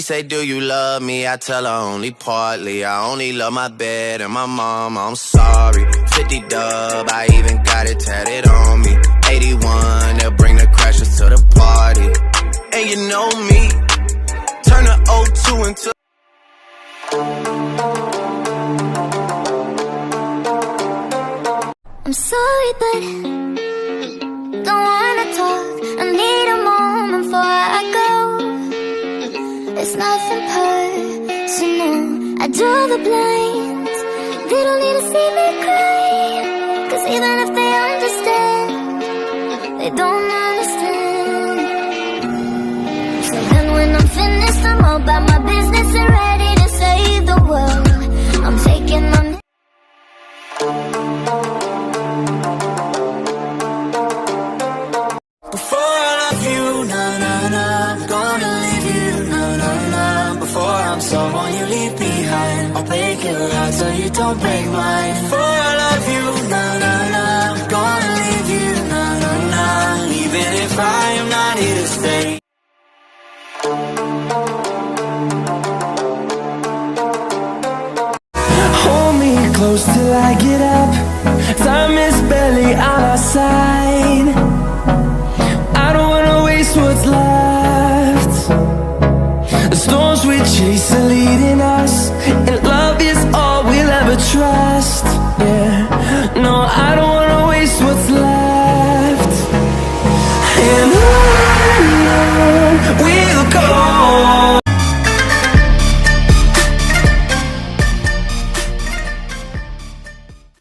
say, do you love me? I tell her only partly. I only love my bed and my mom, I'm sorry. 50 dub, I even got it tatted on me. 81, they'll bring the crashers to the party. And you know me, turn the 02 into I'm sorry, but don't wanna talk. I need a moment before I go. It's nothing personal. I draw the blinds. They don't need to see me cry. 'Cause even if they understand, they don't understand. So then when I'm finished, I'm all about my business and ready to save the world. I'm taking my Before I love you, na-na-na, gonna leave you, na-na-na. Before I'm someone you leave behind, I'll break your heart so you don't break mine. Before I love you, na-na-na, gonna leave you, na-na-na. Even if I am not here to stay. Hold me close till I get up. Time is barely on our side. I don't wanna waste what's left. The storms we chase are leading us.